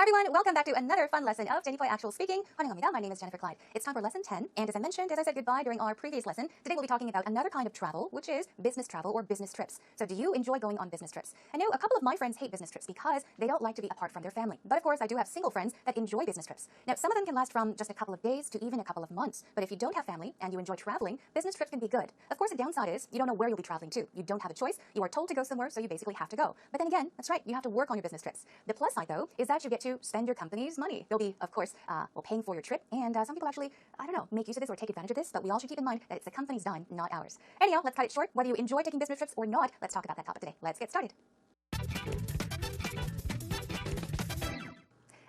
Everyone, welcome back to another fun lesson of Jennifer Actual Speaking. 환영합니다. My name is Jennifer Clyde. It's time for lesson 10, and as I mentioned, as I said goodbye during our previous lesson, today we'll be talking about another kind of travel, which is business travel or business trips. So do you enjoy going on business trips? I know a couple of my friends hate business trips because they don't like to be apart from their family. But of course, I do have single friends that enjoy business trips. Now, some of them can last from just a couple of days to even a couple of months. But if you don't have family and you enjoy traveling, business trips can be good. Of course, the downside is you don't know where you'll be traveling to. You don't have a choice. You are told to go somewhere, so you basically have to go. But then again, that's right, you have to work on your business trips. The plus side, though, is that you get to spend your company's money. They'll be, of course, paying for your trip. And some people actually, I don't know, make use of this or take advantage of this. But we all should keep in mind that it's the company's dime, not ours. Anyhow, let's cut it short. Whether you enjoy taking business trips or not, let's talk about that topic today. Let's get started.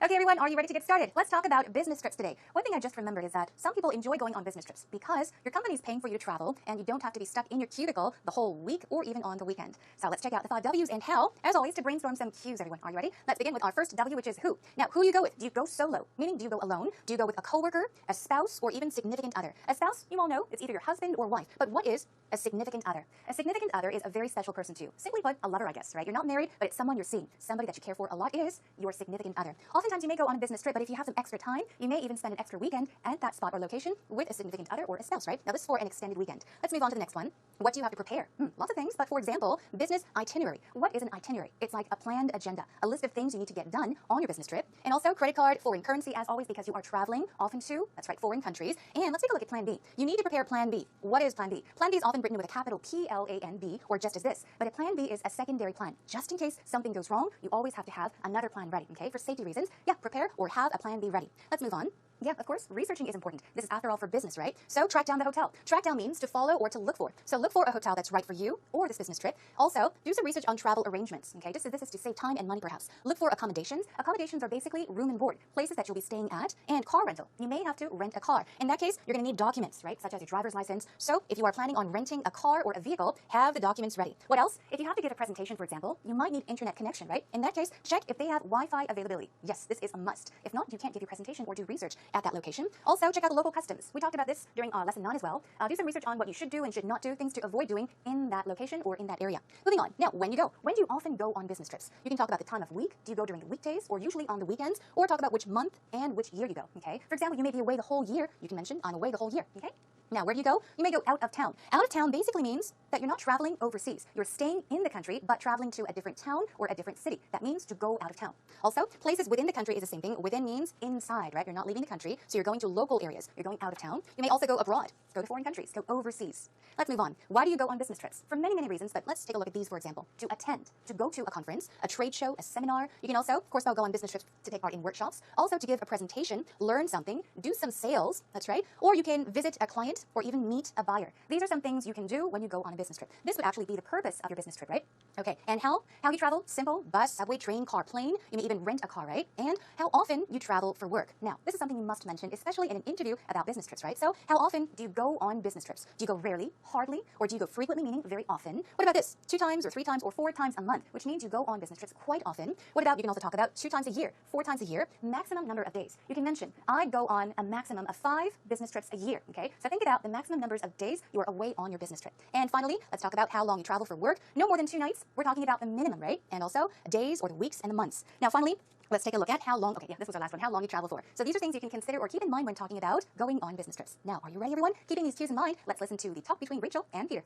Okay, everyone, are you ready to get started? Let's talk about business trips today. One thing I just remembered is that some people enjoy going on business trips because your company's paying for you to travel and you don't have to be stuck in your cubicle the whole week or even on the weekend. So let's check out the 5 W's and how, as always, to brainstorm some Q's, everyone. Are you ready? Let's begin with our first W, which is who. Now, who you go with? Do you go solo? Meaning, do you go alone? Do you go with a coworker, a spouse, or even significant other? A spouse, you all know, it's either your husband or wife. But what is a significant other? A significant other is a very special person too. Simply put, a lover, I guess, right? You're not married, but it's someone you're seeing. Somebody that you care for a lot is your significant other. Oftentimes, you may go on a business trip, but if you have some extra time, you may even spend an extra weekend at that spot or location with a significant other or a spouse, right? Now, this is for an extended weekend. Let's move on to the next one. What do you have to prepare? Lots of things, but for example, business itinerary. What is an itinerary? It's like a planned agenda, a list of things you need to get done on your business trip, and also credit card, foreign currency, as always, because you are traveling often to, that's right, foreign countries. And let's take a look at Plan B. You need to prepare Plan B. What is Plan B? Plan B is often written with a capital P-L-A-N-B, or just as this, but a Plan B is a secondary plan. Just in case something goes wrong, you always have to have another plan ready, okay? For safety reasons, yeah, prepare or have a Plan B ready. Let's move on. Yeah, of course, researching is important. This is, after all, for business, right? So track down the hotel. Track down means to follow or to look for. So look for a hotel that's right for you or this business trip. Also, do some research on travel arrangements, okay? This is to save time and money, perhaps. Look for accommodations. Accommodations are basically room and board, places that you'll be staying at, and car rental. You may have to rent a car. In that case, you're going to need documents, right, such as your driver's license. So if you are planning on renting a car or a vehicle, have the documents ready. What else? If you have to give a presentation, for example, you might need internet connection, right? In that case, check if they have Wi-Fi availability. Yes, this is a must. If not, you can't give your presentation or do research at that location. Also, check out the local customs. We talked about this during lesson 9 as well. Do some research on what you should do and should not do, things to avoid doing in that location or in that area. Moving on. Now, when you go, when do you often go on business trips? You can talk about the time of week. Do you go during the weekdays or usually on the weekends? Or talk about which month and which year you go, okay? For example, you may be away the whole year. You can mention, I'm away the whole year, okay? Now, where do you go? You may go out of town. Out of town basically means that you're not traveling overseas. You're staying in the country, but traveling to a different town or a different city. That means to go out of town. Also, places within the country is the same thing. Within means inside, right? You're not leaving the country, so you're going to local areas. You're going out of town. You may also go abroad, go to foreign countries, go overseas. Let's move on. Why do you go on business trips? For many, many reasons, but let's take a look at these, for example. To attend, to go to a conference, a trade show, a seminar. You can also, of course, go on business trips to take part in workshops. Also, to give a presentation, learn something, do some sales, that's right. Or you can visit a client or even meet a buyer. These are some things you can do when you go on a business trip. This would actually be the purpose of your business trip, right? Okay, and how you travel? Simple: bus, subway, train, car, plane. You may even rent a car, right? And how often you travel for work. Now, this is something you must mention, especially in an interview about business trips, right? So, how often do you go on business trips? Do you go rarely, hardly, or do you go frequently, meaning very often? What about this? 2 times or 3 times or 4 times a month, which means you go on business trips quite often. What about, you can also talk about 2 times a year, 4 times a year, maximum number of days. You can mention, I go on a maximum of 5 business trips a year, okay? So think about the maximum numbers of days you are away on your business trip. And finally, let's talk about how long you travel for work. No more than 2 nights. We're talking about the minimum, right? And also days or the weeks and the months. Now, finally, let's take a look at how long, okay, yeah, this was our last one, how long you travel for. So these are things you can consider or keep in mind when talking about going on business trips. Now, are you ready, everyone? Keeping these cues in mind, let's listen to the talk between Rachel and Peter.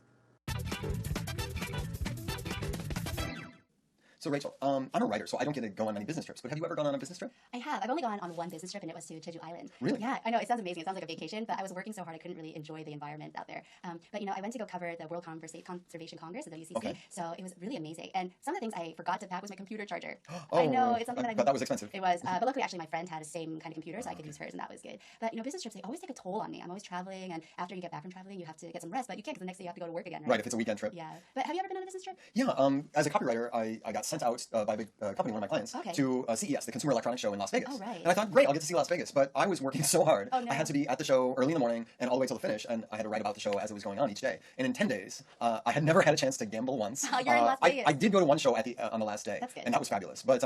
So Rachel, I'm a writer, so I don't get to go on many business trips, but have you ever gone on a business trip? I have. I've only gone on one business trip, and it was to Jeju Island. Really? Yeah, I know. It sounds amazing. It sounds like a vacation, but I was working so hard I couldn't really enjoy the environment out there. But, I went to go cover the World Conservation Congress at the UCC, so it was really amazing. And some of the things I forgot to pack was my computer charger. Oh, I know. It's something but that was expensive. It was. But luckily, actually, my friend had the same kind of computer, so I could use hers, and that was good. But, business trips, they always take a toll on me. I'm always traveling, and after you get back from traveling, you have to get some rest, but you can't because the next day you have to go to work again, right? Right, if it's a weekend trip. Yeah. But have you ever been on a business trip? Yeah, as a copywriter, I got sent out by a big company, one of my clients, to CES, the Consumer Electronics Show in Las Vegas. Oh, right. And I thought, great, I'll get to see Las Vegas. But I was working so hard. Oh, no. I had to be at the show early in the morning and all the way till the finish, and I had to write about the show as it was going on each day. And in 10 days, I had never had a chance to gamble once. You're in Las Vegas. I did go to one show on the last day. That's good. And that was fabulous. But,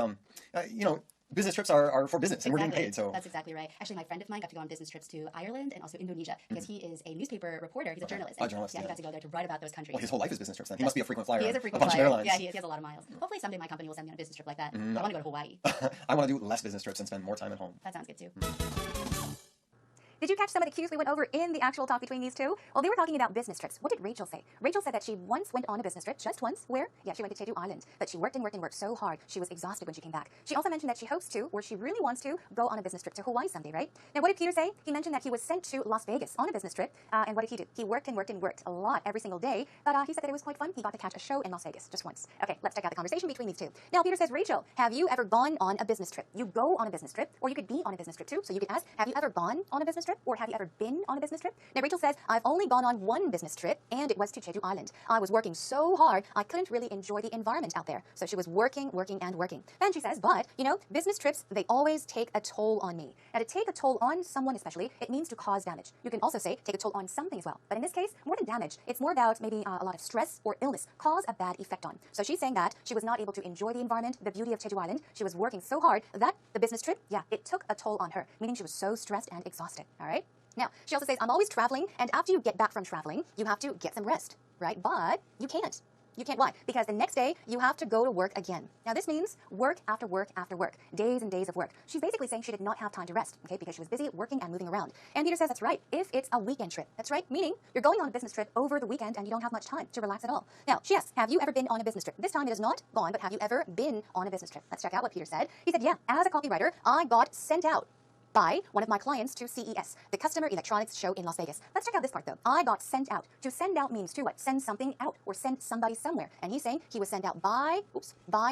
business trips are for business, and we're getting paid. So that's exactly right. Actually, my friend of mine got to go on business trips to Ireland and also Indonesia because he is a newspaper reporter. He's a journalist. A journalist, Yeah, he yeah. got to go there to write about those countries. Well, his whole life is business trips then. He must be a frequent flyer. He is a on frequent bunch flyer. of airlines. Yeah, he has a lot of miles. Hopefully someday my company will send me on a business trip like that. I want to go to Hawaii. I want to do less business trips and spend more time at home. That sounds good too. Did you catch some of the cues we went over in the actual talk between these two? Well, they were talking about business trips. What did Rachel say? Rachel said that she once went on a business trip, just once. Where? Yeah, she went to Jeju Island. But she worked and worked and worked so hard, she was exhausted when she came back. She also mentioned that she hopes to, or she really wants to, go on a business trip to Hawaii someday, right? Now, what did Peter say? He mentioned that he was sent to Las Vegas on a business trip. And what did he do? He worked and worked and worked a lot every single day. But he said that it was quite fun. He got to catch a show in Las Vegas just once. Okay, let's check out the conversation between these two. Now, Peter says, Rachel, have you ever gone on a business trip? You go on a business trip, or you could be on a business trip too. So you could ask, have you ever gone on a business trip? Or have you ever been on a business trip? Now, Rachel says, I've only gone on one business trip, and it was to Jeju Island. I was working so hard, I couldn't really enjoy the environment out there. So she was working, and working. Then she says, but, you know, business trips, they always take a toll on me. Now, to take a toll on someone especially, it means to cause damage. You can also say take a toll on something as well. But in this case, more than damage, it's more about maybe a lot of stress or illness, cause a bad effect on. So she's saying that she was not able to enjoy the environment, the beauty of Jeju Island. She was working so hard that the business trip, yeah, it took a toll on her, meaning she was so stressed and exhausted, all right? Now, she also says, I'm always traveling, and after you get back from traveling, you have to get some rest, right? But you can't. You can't. Why? Because the next day, you have to go to work again. Now, this means work after work after work, days and days of work. She's basically saying she did not have time to rest, okay, because she was busy working and moving around. And Peter says that's right, if it's a weekend trip. That's right, meaning you're going on a business trip over the weekend and you don't have much time to relax at all. Now, she asks, have you ever been on a business trip? This time it is not gone, but have you ever been on a business trip? Let's check out what Peter said. He said, yeah, as a copywriter, I got sent out by one of my clients to CES, the Customer Electronics Show in Las Vegas. Let's check out this part though. I got sent out. To send out means to what? Send something out or send somebody somewhere. And he's saying he was sent out by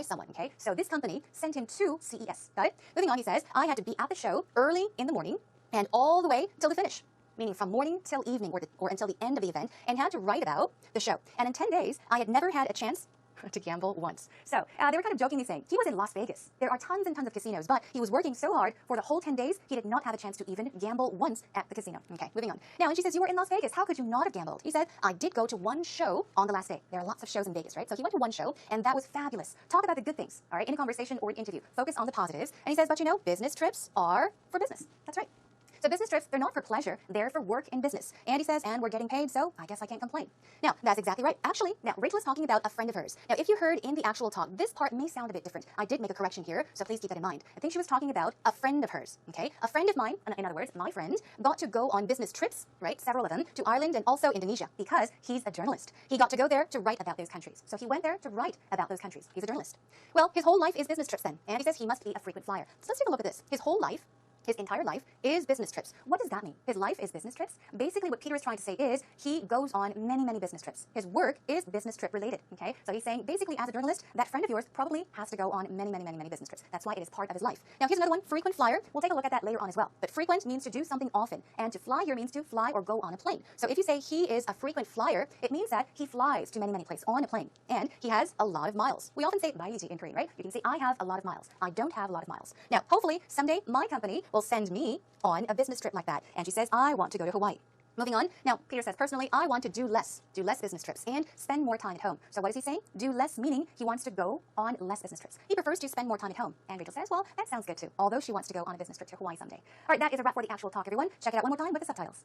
someone, okay? So this company sent him to CES, got it? Moving on, he says, I had to be at the show early in the morning and all the way till the finish. Meaning from morning till evening or until the end of the event, and had to write about the show. And in 10 days, I had never had a chance to gamble once. So they were kind of jokingly saying he was in Las Vegas. There are tons and tons of casinos, but he was working so hard for the whole 10 days, he did not have a chance to even gamble once at the casino. Okay, moving on. Now, and she says, you were in Las Vegas. How could you not have gambled? He said, I did go to one show on the last day. There are lots of shows in Vegas, right? So he went to one show, and that was fabulous. Talk about the good things, all right, in a conversation or an interview. Focus on the positives. And he says, but you know, business trips are for business. That's right. So business trips, they're not for pleasure, they're for work and business. And he says, and we're getting paid, so I guess I can't complain. Now, that's exactly right. Actually, now, Rachel is talking about a friend of hers. Now, if you heard in the actual talk, this part may sound a bit different. I did make a correction here, so please keep that in mind. I think she was talking about a friend of hers, okay? A friend of mine, in other words, my friend, got to go on business trips, right, several of them, to Ireland and also Indonesia, because he's a journalist. He got to go there to write about those countries. So he went there to write about those countries. He's a journalist. Well, his whole life is business trips then, and he says he must be a frequent flyer. So let's take a look at this. His whole life, his entire life is business trips. What does that mean? His life is business trips? Basically, what Peter is trying to say is he goes on many, many business trips. His work is business trip related, okay? So he's saying, basically, as a journalist, that friend of yours probably has to go on many, many, many, many business trips. That's why it is part of his life. Now, here's another one, frequent flyer. We'll take a look at that later on as well. But frequent means to do something often, and to fly here means to fly or go on a plane. So if you say he is a frequent flyer, it means that he flies to many, many places on a plane, and he has a lot of miles. We often say "많이" in Korean, right? You can say, I have a lot of miles. I don't have a lot of miles. Now, hopefully, someday my company will send me on a business trip like that. And she says, I want to go to Hawaii. Moving on. Now, Peter says, personally, I want to do less business trips and spend more time at home. So what is he saying? Do less, meaning he wants to go on less business trips. He prefers to spend more time at home. And Rachel says, well, that sounds good too, although she wants to go on a business trip to Hawaii someday. All right, that is a wrap for the actual talk, everyone. Check it out one more time with the subtitles.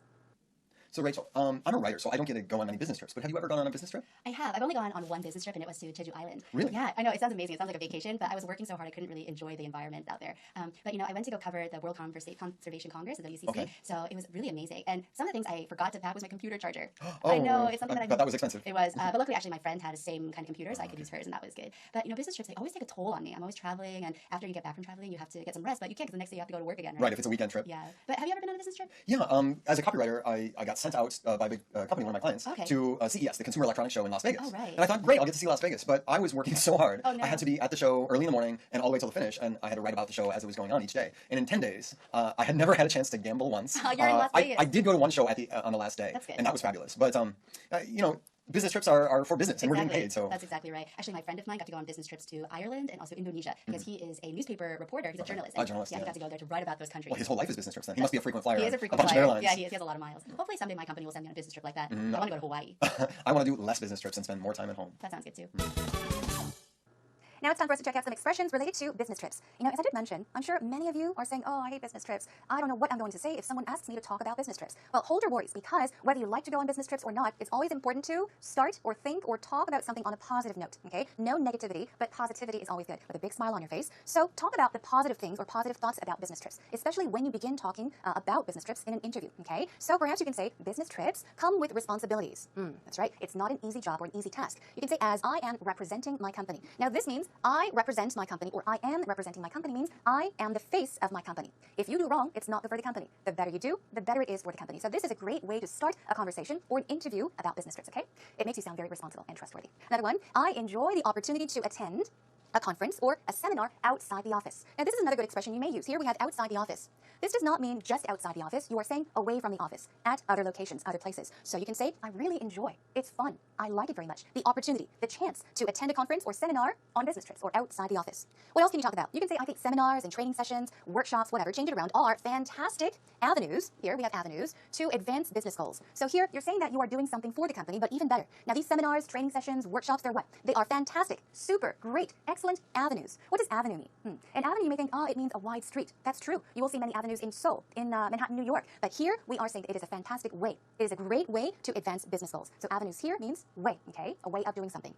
So Rachel, I'm a writer, so I don't get to go on many business trips, but have you ever gone on a business trip? I have. I've only gone on one business trip, and it was to Jeju Island. Really? Yeah, I know. It sounds amazing. It sounds like a vacation, but I was working so hard I couldn't really enjoy the environment out there. But, you know, I went to go cover the World Conservation Congress, the WCC, Okay. so it was really amazing. And some of the things I forgot to pack was my computer charger. Oh, I know. It's something I thought that was expensive. It was. But luckily, actually, my friend had the same kind of computer, so I could use hers, and that was good. But, you know, business trips, they always take a toll on me. I'm always traveling, and after you get back from traveling, you have to get some rest, but you can't because the next day you have to go to work again, right? Right, if it's a weekend trip. Yeah. But have you ever been on a business trip? Yeah, as a copywriter, I got sent out by a big company, one of my clients, Okay. to CES, the Consumer Electronics Show in Las Vegas. Oh, right. And I thought, great, I'll get to see Las Vegas. But I was working so hard. Oh, no. I had to be at the show early in the morning and all the way till the finish, and I had to write about the show as it was going on each day. And in 10 days, I had never had a chance to gamble once. You're in Las Vegas. I did go to one show on the last day, That's good. and that was fabulous. But, you know, business trips are for business, and we're getting paid. So that's exactly right. Actually, my friend of mine got to go on business trips to Ireland and also Indonesia because he is a newspaper reporter. He's a journalist. A journalist, Yeah, he yeah. got to go there to write about those countries. well, his whole life is business trips then. He must be a frequent flyer He is a on frequent bunch flyer. of airlines. Yeah, he has a lot of miles. Hopefully someday my company will send me on a business trip like that. I want to go to Hawaii. I want to do less business trips and spend more time at home. That sounds good too. Now it's time for us to check out some expressions related to business trips. As I did mention, I'm sure many of you are saying, oh, I hate business trips. I don't know what I'm going to say if someone asks me to talk about business trips. Well, hold your worries, because whether you like to go on business trips or not, it's always important to start or think or talk about something on a positive note, okay? No negativity, but positivity is always good, with a big smile on your face. So talk about the positive things or positive thoughts about business trips, especially when you begin talking about business trips in an interview, okay? So perhaps you can say, business trips come with responsibilities. That's right. It's not an easy job or an easy task. You can say, as I am representing my company. Now, this means I represent my company, or I am representing my company means I am the face of my company. If you do wrong, it's not good for the company. The better you do, the better it is for the company. So this is a great way to start a conversation or an interview about business trips, okay? It makes you sound very responsible and trustworthy. Another one, I enjoy the opportunity to attend a conference or a seminar outside the office. Now, this is another good expression you may use. Here we have outside the office. This does not mean just outside the office. You are saying away from the office, at other locations, other places. So you can say, I really enjoy. It's fun. I like it very much. The opportunity, the chance to attend a conference or seminar on business trips or outside the office. What else can you talk about? You can say, I think seminars and training sessions, workshops, whatever, change it around, are fantastic avenues. Here we have avenues to advance business goals. So here you're saying that you are doing something for the company, but even better. Now, these seminars, training sessions, workshops, they're what? They are fantastic, super, great, excellent avenues. What does avenue mean? An avenue, you may think, it means a wide street. That's true. You will see many avenues in Seoul, in Manhattan, New York. But here we are saying that it is a fantastic way. It is a great way to advance business goals. So avenues here means way, okay? A way of doing something.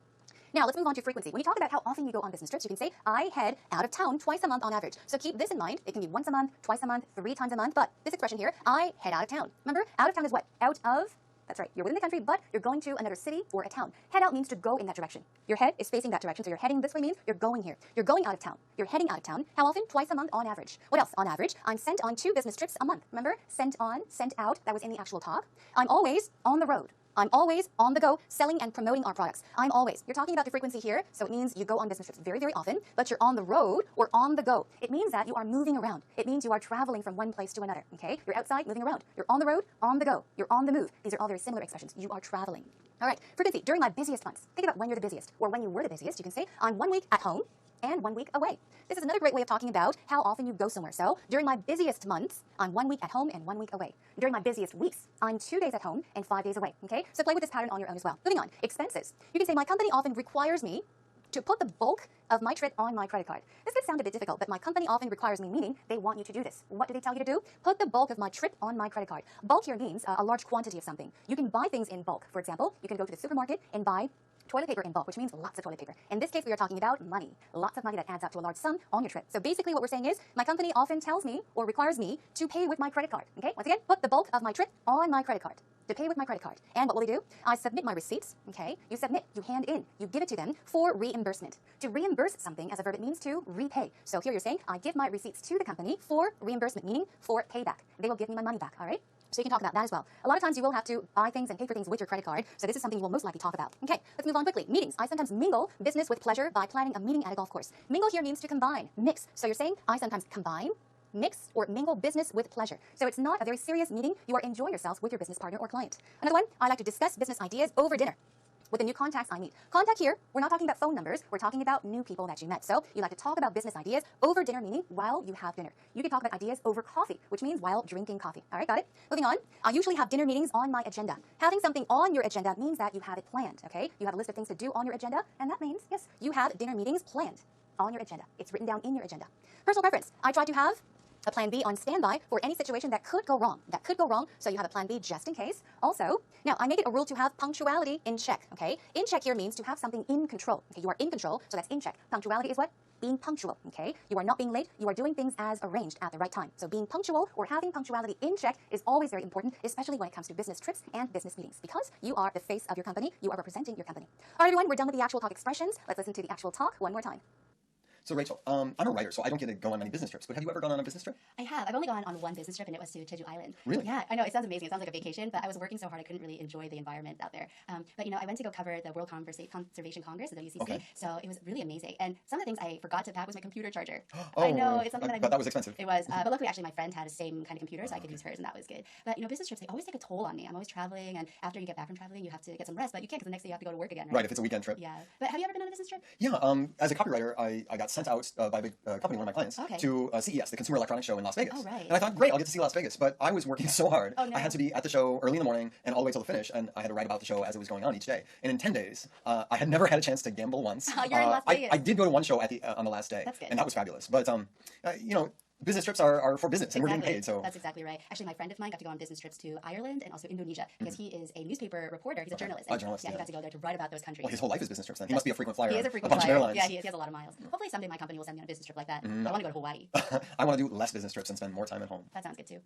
Now, let's move on to frequency. When you talk about how often you go on business trips, you can say, I head out of town twice a month on average. So keep this in mind. It can be once a month, twice a month, 3 times a month. But this expression here, I head out of town. Remember, out of town is what? Out of... That's right. You're within the country, but you're going to another city or a town. Head out means to go in that direction. Your head is facing that direction, so you're heading this way means you're going here. You're going out of town. You're heading out of town. How often? Twice a month on average. What else? On average, I'm sent on 2 business trips a month. Remember? Sent on, sent out. That was in the actual talk. I'm always on the road. I'm always on the go selling and promoting our products. I'm always. You're talking about the frequency here, so it means you go on business trips very, very often, but you're on the road or on the go. It means that you are moving around. It means you are traveling from one place to another, okay? You're outside, moving around. You're on the road, on the go. You're on the move. These are all very similar expressions. You are traveling. All right, frequency, during my busiest months. Think about when you're the busiest, or when you were the busiest. You can say, I'm 1 week at home and 1 week away. This is another great way of talking about how often you go somewhere. So during my busiest months, I'm 1 week at home and 1 week away. During my busiest weeks, I'm 2 days at home and 5 days away. Okay? So play with this pattern on your own as well. Moving on, expenses. You can say, my company often requires me to put the bulk of my trip on my credit card. This could sound a bit difficult, but my company often requires me, meaning they want you to do this. What do they tell you to do? Put the bulk of my trip on my credit card. Bulk here means a large quantity of something. You can buy things in bulk. For example, you can go to the supermarket and buy toilet paper in bulk, which means lots of toilet paper. In this case, we are talking about money. Lots of money that adds up to a large sum on your trip. So basically what we're saying is, my company often tells me or requires me to pay with my credit card. Okay? Once again, put the bulk of my trip on my credit card. To pay with my credit card. And what will they do? I submit my receipts, okay? You submit, you hand in, you give it to them for reimbursement. To reimburse something as a verb, it means to repay. So here you're saying, I give my receipts to the company for reimbursement, meaning for payback. They will give me my money back, all right? So you can talk about that as well. A lot of times you will have to buy things and pay for things with your credit card, so this is something you will most likely talk about. Okay, let's move on quickly. Meetings. I sometimes mingle business with pleasure by planning a meeting at a golf course. Mingle here means to combine, mix. So you're saying, I sometimes combine, mix, or mingle business with pleasure. So it's not a very serious meeting. You are enjoying yourself with your business partner or client. Another one, I like to discuss business ideas over dinner with the new contacts I meet. Contact here, we're not talking about phone numbers, we're talking about new people that you met. So you like to talk about business ideas over dinner, meaning while you have dinner. You can talk about ideas over coffee, which means while drinking coffee. All right, got it? Moving on, I usually have dinner meetings on my agenda. Having something on your agenda means that you have it planned, okay? You have a list of things to do on your agenda, and that means, yes, you have dinner meetings planned on your agenda. It's written down in your agenda. Personal preference, I try to have a plan B on standby for any situation that could go wrong. That could go wrong, so you have a plan B just in case. Also, now I make it a rule to have punctuality in check, okay? In check here means to have something in control. Okay, you are in control, so that's in check. Punctuality is what? Being punctual, okay? You are not being late, you are doing things as arranged at the right time. So being punctual or having punctuality in check is always very important, especially when it comes to business trips and business meetings, because you are the face of your company, you are representing your company. All right, everyone, we're done with the actual talk expressions. Let's listen to the actual talk one more time. So Rachel, I'm a writer, so I don't get to go on many business trips, but have you ever gone on a business trip? I have. I've only gone on one business trip, and it was to Jeju Island. Really? Yeah, I know. It sounds amazing. It sounds like a vacation, but I was working so hard I couldn't really enjoy the environment out there. But, I went to go cover the World Conservation Congress, the WCC, okay. So it was really amazing. And some of the things I forgot to pack was my computer charger. Oh, I know. It's something but that was expensive. It was. But luckily, actually, my friend had the same kind of computer, so I could use hers, and that was good. But, business trips, they always take a toll on me. I'm always traveling, and after you get back from traveling, you have to get some rest, but you can't because the next day you have to go to work again, right? Right, if it's a weekend trip. Yeah. But have you ever been on a business trip? Yeah, as a copywriter, I got sent out by a big company, one of my clients, Okay. to CES, the Consumer Electronics Show in Las Vegas. Oh, right. And I thought, great, I'll get to see Las Vegas. But I was working so hard. Oh, no. I had to be at the show early in the morning and all the way till the finish, and I had to write about the show as it was going on each day. And in 10 days, I had never had a chance to gamble once. You're in Las Vegas. I did go to one show at on the last day, That's good. and that was fabulous. But you know, business trips are for business, and we're getting Exactly. paid. So That's exactly right. Actually, my friend of mine got to go on business trips to Ireland and also Indonesia because he is a newspaper reporter. He's a journalist. A And, journalist, yeah, he yeah. got to go there to write about those countries. well, his whole life is business trips. Then he must be a frequent flyer. He is a on frequent a bunch flyer. of airlines. Yeah, he is. He has a lot of miles. Hopefully someday my company will send me on a business trip like that. But I want to go to Hawaii. I want to do less business trips and spend more time at home. That sounds good too.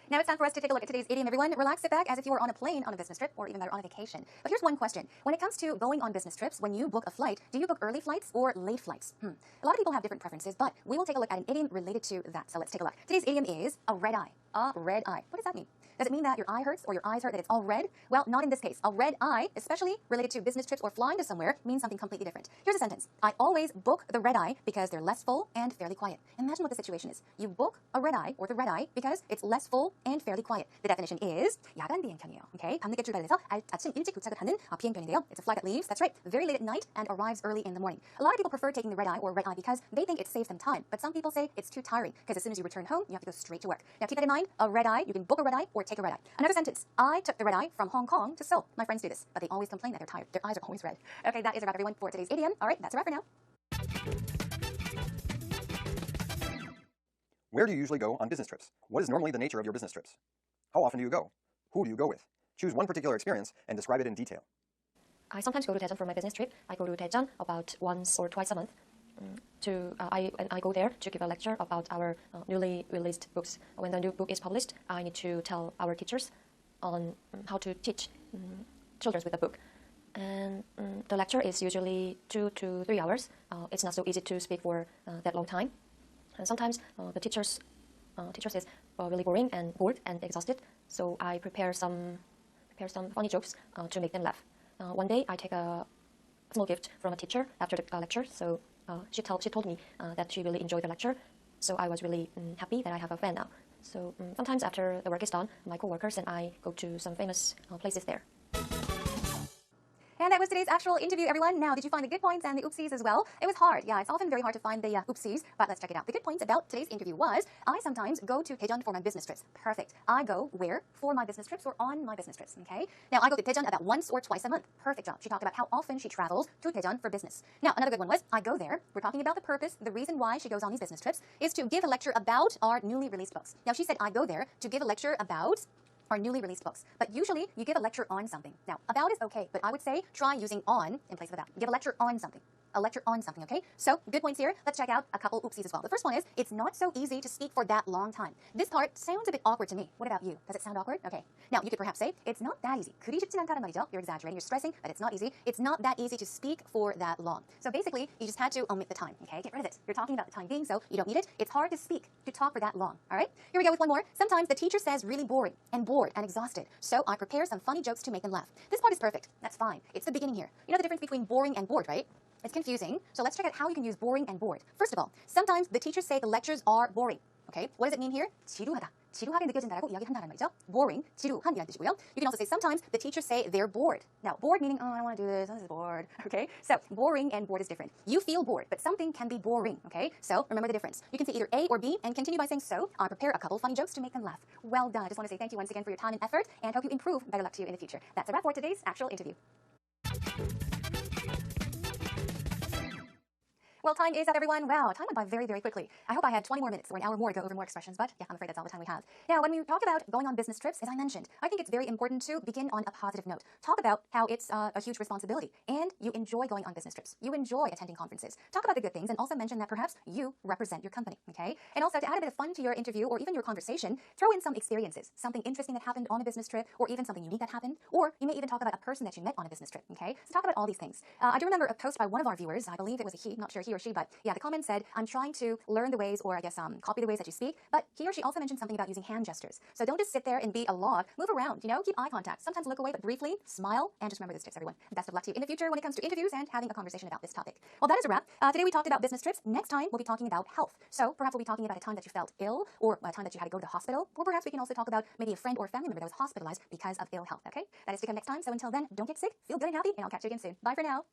Now it's time for us to take a look at today's idiom, everyone. Relax, sit back as if you were on a plane on a business trip, or even better, on a vacation. But here's one question. When it comes to going on business trips, when you book a flight, do you book early flights or late flights? A lot of people have different preferences, but we will take a look at an idiom related to that. So let's take a look. Today's idiom is a red eye. A red eye. What does that mean? Does it mean that your eye hurts or your eyes hurt, that it's all red? Well, not in this case. A red eye, especially related to business trips or flying to somewhere, means something completely different. Here's a sentence. I always book the red eye because they're less full and fairly quiet. Imagine what the situation is. You book a red eye or the red eye because it's less full and fairly quiet. The definition is 야간 비행편이에요. Okay? 밤늦게 출발해서 아침 일찍 도착을 하는 비행편인데요. It's a flight that leaves, that's right, very late at night and arrives early in the morning. A lot of people prefer taking the red eye or red eye because they think it saves them time. But some people say it's too tiring because as soon as you return home, you have to go straight to work. Now keep that in mind. A red eye, you can book a red eye or take a red eye. Another sentence. I took the red eye from Hong Kong to Seoul. My friends do this, but they always complain that they're tired. Their eyes are always red. Okay, that is a wrap, everyone, for today's idiom. All right, that's a wrap for now. Where do you usually go on business trips? What is normally the nature of your business trips? How often do you go? Who do you go with? Choose one particular experience and describe it in detail. I sometimes go to Daejeon for my business trip. I go to Daejeon about once or twice a month. I go there to give a lecture about our newly released books. When the new book is published, I need to tell our teachers on how to teach children with the book. And the lecture is usually 2 to 3 hours. It's not so easy to speak for that long time. And sometimes the teachers is really boring and bored and exhausted. So I prepare some funny jokes to make them laugh. One day I take a small gift from a teacher after the lecture. So she told me that she really enjoyed the lecture. So I was really happy that I have a fan now. So sometimes after the work is done, my coworkers and I go to some famous places there. And that was today's actual interview, everyone. Now, did you find the good points and the oopsies as well? It was hard. Yeah, it's often very hard to find the oopsies, but let's check it out. The good points about today's interview was I sometimes go to Daejeon for my business trips. Perfect. I go where? For my business trips or on my business trips, okay? Now, I go to Daejeon about once or twice a month. Perfect job. She talked about how often she travels to Daejeon for business. Now, another good one was I go there. We're talking about the purpose, the reason why she goes on these business trips is to give a lecture about our newly released books. Now, she said I go there to give a lecture about our newly released books. But usually, you give a lecture on something. Now, about is okay, but I would say try using on in place of about. Give a lecture on something. A lecture on something, okay? So, good points here. Let's check out a couple oopsies as well. The first one is, it's not so easy to speak for that long time. This part sounds a bit awkward to me. What about you? Does it sound awkward? Okay. Now, you could perhaps say, it's not that easy. 그리 쉽진 않다는 말이죠. You're exaggerating, you're stressing, but it's not easy. It's not that easy to speak for that long. So basically, you just had to omit the time, okay? Get rid of it. You're talking about the time being, so you don't need it. It's hard to speak, to talk for that long, all right? Here we go with one more. Sometimes the teacher says really boring and bored and exhausted, so I prepare some funny jokes to make them laugh. This part is perfect. That's fine. It's the beginning here. You know the difference between boring and bored, right? It's confusing, so let's check out how you can use boring and bored. First of all, sometimes the teachers say the lectures are boring. Okay, what does it mean here? 지루하다. 지루하게 느껴진다라고 이야기한다는 말이죠. Boring, 지루한이라는 뜻이고요. You can also say sometimes the teachers say they're bored. Now, bored meaning, oh, I don't want to do this is bored. Okay, so boring and bored is different. You feel bored, but something can be boring. Okay, so remember the difference. You can say either A or B and continue by saying so. I prepare a couple funny jokes to make them laugh. Well done. I just want to say thank you once again for your time and effort and hope you improve. Better luck to you in the future. That's a wrap for today's actual interview. Well, time is up, everyone. Wow, time went by very, very quickly. I hope I had 20 more minutes or an hour more to go over more expressions, but yeah, I'm afraid that's all the time we have. Now, when we talk about going on business trips, as I mentioned, I think it's very important to begin on a positive note. Talk about how it's a huge responsibility and you enjoy going on business trips. You enjoy attending conferences. Talk about the good things and also mention that perhaps you represent your company, okay? And also to add a bit of fun to your interview or even your conversation, throw in some experiences, something interesting that happened on a business trip or even something unique that happened, or you may even talk about a person that you met on a business trip, okay? So talk about all these things. I do remember a post by one of our viewers, I believe it was a he, not sure he or or she, but yeah, the comment said, I'm trying to learn the ways, or I guess copy the ways that you speak, but he or she also mentioned something about using hand gestures. So don't just sit there and be a log. Move around, keep eye contact. Sometimes look away, but briefly, smile, and just remember this tips, everyone. Best of luck to you in the future when it comes to interviews and having a conversation about this topic. Well, that is a wrap. Today we talked about business trips. Next time, we'll be talking about health. So perhaps we'll be talking about a time that you felt ill, or a time that you had to go to the hospital, or perhaps we can also talk about maybe a friend or family member that was hospitalized because of ill health, okay? That is to come next time. So until then, don't get sick, feel good and happy, and I'll catch you again soon. Bye for now.